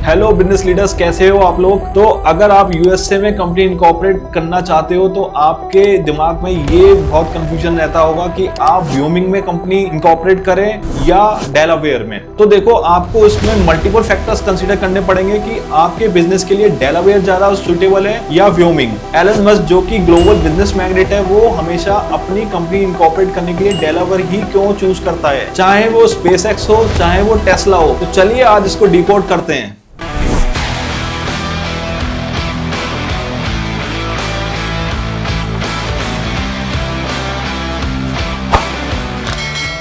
Hello business leaders, कैसे हो आप लोग। तो अगर आप यूएसए में कंपनी इनकॉर्पोरेट करना चाहते हो तो आपके दिमाग में ये बहुत कंफ्यूजन रहता होगा कि आप व्योमिंग में कंपनी इनकॉर्पोरेट करें या डेलावेयर में। तो देखो, आपको इसमें मल्टीपल फैक्टर्स कंसीडर करने पड़ेंगे कि आपके बिजनेस के लिए डेलावेयर ज्यादा सुटेबल है या व्योमिंग। एलन मस्क, जो कि ग्लोबल बिजनेस मैग्नेट है, वो हमेशा अपनी कंपनी इनकॉर्पोरेट करने के लिए डेलावेयर ही क्यों चूज करता है, चाहे वो स्पेसएक्स हो चाहे वो टेस्ला हो। तो चलिए आज इसको डिकोड करते हैं।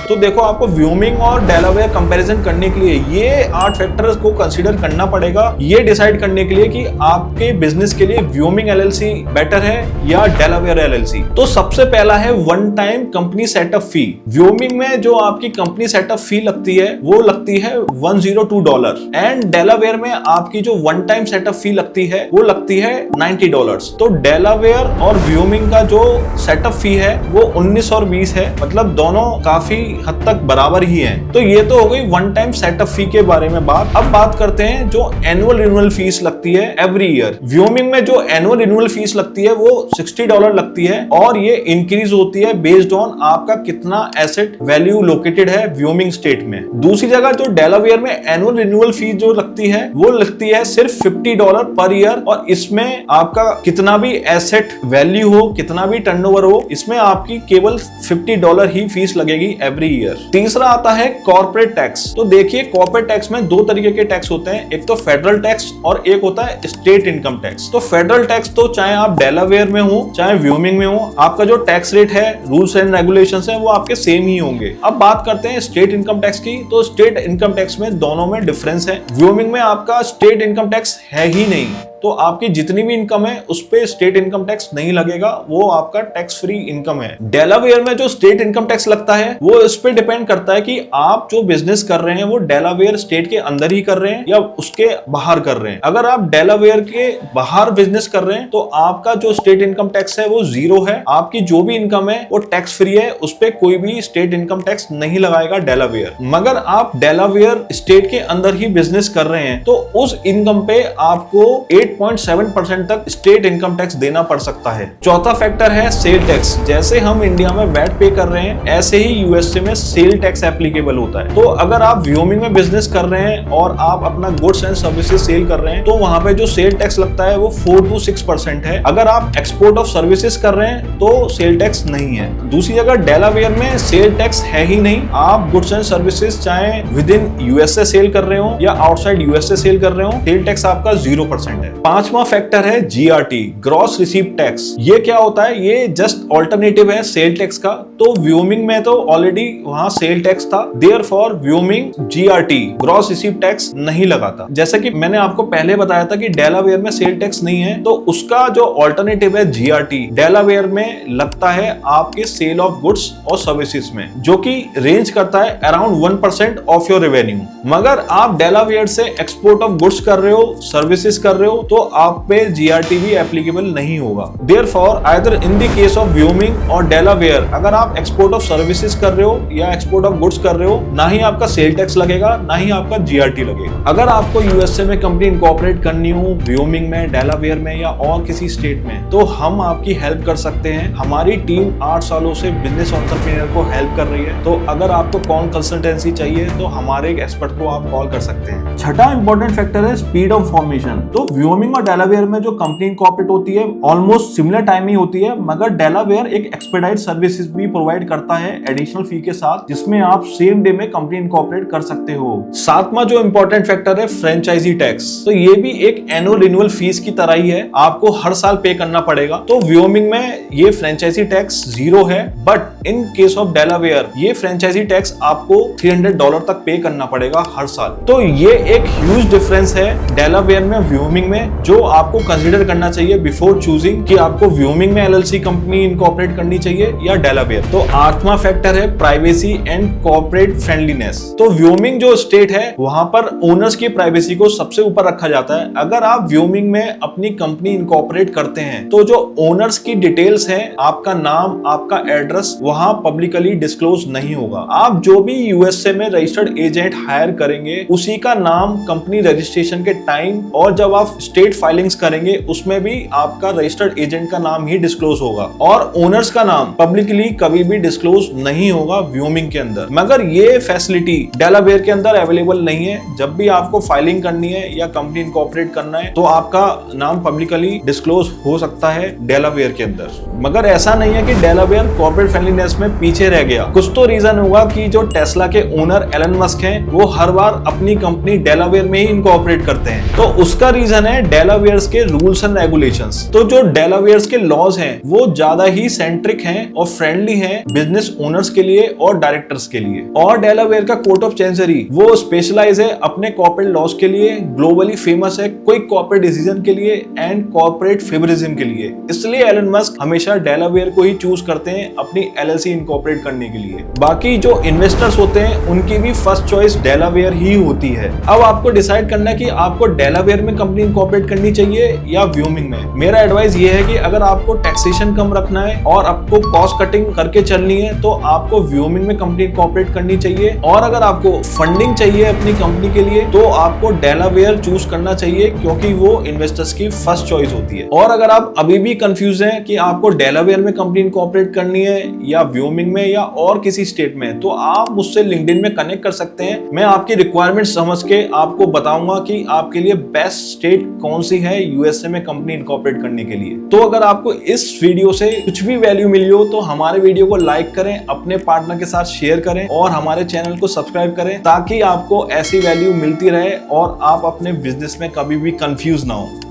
तो देखो, आपको व्योमिंग और डेलावेयर कंपैरिजन करने के लिए ये 8 फैक्टर्स को कंसीडर करना पड़ेगा, ये डिसाइड करने के लिए कि आपके बिजनेस के लिए व्योमिंग एलएलसी बेटर है या डेलावेयर एलएलसी। तो सबसे पहला है वन टाइम कंपनी सेटअप फी। व्योमिंग में जो आपकी कंपनी सेटअप फी लगती है वो लगती है $102 एंड डेलावेयर में आपकी जो वन टाइम सेटअप फी लगती है वो लगती है $90। तो डेलावेयर और व्योमिंग का जो सेटअप फी है वो 19 और 20 है, मतलब दोनों काफी हद तक बराबर ही हैं। तो ये तो हो गई वन टाइम सेटअप फी के बारे में बात। अब बात करते हैं जो एनुअल रिन्यूअल फीस लगती है एवरी ईयर। व्योमिंग में जो एनुअल रिन्यूअल फीस लगती है वो $60 लगती है और ये इंक्रीज होती है बेस्ड ऑन आपका कितना एसेट वैल्यू लोकेटेड है व्योमिंग स्टेट में। दूसरी जगह जो डेलावेयर में एनुअल रिन्यूअल फीस जो लगती है वो लगती है सिर्फ $50 पर ईयर, और इसमें आपका कितना भी एसेट वैल्यू हो, कितना भी टर्नओवर हो, इसमें आपकी केवल $50 ही फीस लगेगी एवरी ईयर। तीसरा आता है कॉर्पोरेट टैक्स। तो देखिए, कॉर्पोरेट टैक्स में दो तरीके के टैक्स होते हैं, एक तो फेडरल टैक्स और एक होता है स्टेट इनकम टैक्स। तो फेडरल टैक्स तो चाहे आप डेलावेयर में हो चाहे व्योमिंग में हो, आपका जो टैक्स रेट है, रूल्स एंड रेगुलेशंस है, वो आपके सेम ही होंगे। अब बात करते हैं स्टेट इनकम टैक्स की। तो स्टेट इनकम टैक्स में दोनों में डिफरेंस है। व्योमिंग में आपका स्टेट इनकम टैक्स है ही नहीं, तो आपकी जितनी भी इनकम है उस पे स्टेट इनकम टैक्स नहीं लगेगा, वो आपका टैक्स फ्री इनकम है। डेलावेयर में जो स्टेट इनकम टैक्स लगता है वो इस पे डिपेंड करता है कि आप जो बिजनेस कर रहे हैं वो डेलावेयर स्टेट के अंदर ही कर रहे हैं या उसके बाहर कर रहे हैं। अगर आप डेलावेयर के बाहर बिजनेस कर रहे हैं तो आपका जो स्टेट इनकम टैक्स है वो 0 है। आपकी जो भी इनकम है वो टैक्स फ्री है, उस पे कोई भी स्टेट इनकम टैक्स नहीं लगाएगा डेलावेयर। मगर आप डेलावेयर स्टेट के अंदर ही बिजनेस कर रहे हैं तो उस इनकम पे आपको 8.7% तक स्टेट इनकम टैक्स देना पड़ सकता है। चौथा फैक्टर है सेल टैक्स। जैसे हम इंडिया में वैट पे कर रहे हैं, ऐसे ही यूएसए में सेल टैक्स एप्लीकेबल होता है। तो अगर आप व्योमिंग में बिजनेस कर रहे हैं और आप अपना गुड्स एंड सर्विसेज सेल कर रहे हैं तो वहां पे जो सेल टैक्स लगता है वो 4 to 6% है। अगर आप एक्सपोर्ट ऑफ सर्विसेज कर रहे हैं तो सेल टैक्स नहीं है। दूसरी जगह डेलावेयर में सेल टैक्स है ही नहीं। आप गुड्स एंड सर्विसेज चाहे विद इन यूएसए सेल कर रहे हो या आउटसाइड यूएसए सेल कर रहे हो, सेल टैक्स आपका 0% है। पांचवा फैक्टर है जीआरटी, ग्रॉस रिसीप्ट टैक्स। ये क्या होता है? ये जस्ट ऑल्टरनेटिव है सेल टैक्स का। तो व्योमिंग में तो ऑलरेडी वहां सेल टैक्स था, therefore Wyoming GRT, gross receipt tax नहीं लगाता। जैसे कि मैंने आपको पहले बताया था कि डेलावेयर में सेल टैक्स नहीं है, तो उसका जो ऑल्टरनेटिव है जीआरटी, डेलावेयर में लगता है आपके सेल ऑफ गुड्स और सर्विसेज में, जो कि रेंज करता है अराउंड 1% ऑफ योर रेवेन्यू। मगर आप डेलावेयर से एक्सपोर्ट ऑफ गुड्स कर रहे हो, सर्विसेज कर रहे हो, तो आप पे जीआरटी भी एप्लीकेबल नहीं होगा। Therefore either in the case of Wyoming और डेलावेयर, अगर आप एक्सपोर्ट ऑफ सर्विसेज कर रहे हो या एक्सपोर्ट ऑफ गुड्स कर रहे हो, ना ही आपका सेल टैक्स लगेगा ना ही आपका जीआरटी लगेगा। अगर आपको यूएसए में कंपनी इनकॉर्पोरेट करनी हो, व्योमिंग में, डेलावेयर में या और किसी स्टेट में, तो हम आपकी हेल्प कर सकते हैं। हमारी टीम 8 सालों से बिजनेस एंटरप्रेन्योर को हेल्प कर रही है। तो अगर आपको कौन कंसल्टेंसी चाहिए तो हमारे एक एक्सपर्ट को आप कॉल कर सकते हैं। छठा इंपॉर्टेंट फैक्टर है स्पीड ऑफ फॉर्मेशन। तो व्योमिंग और डेलावेयर में जो कंपनी इनकॉर्पोरेट होती है ऑलमोस्ट सिमिलर टाइम ही होती है, मगर डेलावेयर एक एक्सपेडाइट सर्विसेज भी प्रोवाइड करता है एडिशनल फी के साथ, जिसमें आप सेम डे में कंपनी इनकॉर्पोरेट कर सकते हो। सातवां जो इंपॉर्टेंट फैक्टर है फ्रेंचाइजी टैक्स। तो ये भी एक एनुअल रिन्यूअल फीस की तरह ही है, आपको हर साल पे करना पड़ेगा। तो व्योमिंग में ये फ्रेंचाइजी टैक्स 0 है, but in case of Delaware ये फ्रेंचाइजी टैक्स आपको $300 तक पे करना पड़ेगा हर साल। तो ये एक ह्यूज डिफरेंस है डेलावेयर में व्योमिंग में, हैं जो आपको कंसीडर करना चाहिए बिफोर चूजिंग कि आपको व्योमिंग में एलएलसी कंपनी इनकॉर्पोरेट करनी चाहिए या डेलावेयर। तो 8वां फैक्टर है प्राइवेसी एंड कॉर्पोरेट फ्रेंडलीनेस। तो व्योमिंग जो स्टेट है वहां पर ओनर्स की प्राइवेसी को सबसे ऊपर रखा जाता है। अगर आप व्योमिंग में अपनी कंपनी इनकॉर्पोरेट करते हैं तो जो ओनर्स की डिटेल्स है, आपका नाम, आपका एड्रेस वहां पब्लिकली डिस्क्लोज नहीं होगा। आप जो भी यूएसए में रजिस्टर्ड एजेंट हायर करेंगे उसी का नाम कंपनी रजिस्ट्रेशन के टाइम और जब आप स्टेट फाइलिंग्स करेंगे उसमें भी आपका रजिस्टर्ड एजेंट का नाम ही डिस्क्लोज होगा और ओनर्स का नाम पब्लिकली कभी भी डिस्क्लोज नहीं होगा व्योमिंग के अंदर। मगर ये फैसिलिटी डेलावेयर के अंदर अवेलेबल नहीं है। जब भी आपको फाइलिंग करनी है या कंपनी इनकॉर्पोरेट करना है तो आपका नाम पब्लिकली डिस्क्लोज हो सकता है डेलावेयर के अंदर। मगर ऐसा नहीं है कि डेलावेयर कॉर्पोरेट फ्रेंडलीनेस में पीछे रह गया। कुछ तो रीजन होगा कि जो टेस्ला के ओनर एलन मस्क हैं वो हर बार अपनी कंपनी डेलावेयर में ही इनकॉर्पोरेट करते हैं। तो उसका रीजन है डेलावेयर के रूल्स एंड रेगुलेशंस। तो जो डेलावेयर के लॉज हैं वो ज्यादा ही सेंट्रिक हैं और फ्रेंडली हैं बिजनेस ओनर्स के लिए और डायरेक्टर्स के लिए। और डेलावेयर का कोर्ट ऑफ चेंसरी वो स्पेशलाइज है अपने कॉर्पोरेट लॉज के लिए, ग्लोबली फेमस है क्विक कॉर्पोरेट डिसीजन के लिए एंड कॉर्पोरेट फेवरिज्म के लिए। इसलिए एलन मस्क हमेशा डेलावेयर को ही चूज करते हैं अपनी एलएलसी इनकॉर्पोरेट करने के लिए। बाकी जो इन्वेस्टर्स होते हैं उनकी भी फर्स्ट चॉइस डेलावेयर ही होती है। अब आपको डिसाइड करना है कि आपको डेलावेयर में कंपनी इनकॉर्पोरेट करनी चाहिए या व्योमिंग में। मेरा एडवाइस ये है कि अगर आपको टैक्सेशन कम रखना है और आपको कॉस्ट कटिंग करके चलनी है तो आपको व्योमिंग में कंपनी इनकॉर्पोरेट करनी चाहिए। और अगर आपको फंडिंग चाहिए अपनी कंपनी के लिए तो आपको डेलावेयर चूज करना चाहिए क्योंकि वो इन्वेस्टर्स की फर्स्ट चॉइस होती है। और अगर आप अभी भी कंफ्यूज हैं कि आपको डेलावेयर में कंपनी इनकॉर्पोरेट करनी है या व्योमिंग में या और किसी स्टेट में, तो आप मुझसे लिंक्डइन में कनेक्ट कर सकते हैं। मैं आपकी रिक्वायरमेंट समझ के आपको बताऊंगा कि आपके लिए बेस्ट स्टेट कौन सी है यूएसए में कंपनी इनकॉर्पोरेट करने के लिए। तो अगर आपको इस वीडियो से कुछ भी वैल्यू मिली हो तो हमारे वीडियो को लाइक करें, अपने पार्टनर के साथ शेयर करें और हमारे चैनल को सब्सक्राइब करें ताकि आपको ऐसी वैल्यू मिलती रहे और आप अपने बिजनेस में कभी भी कंफ्यूज ना हो।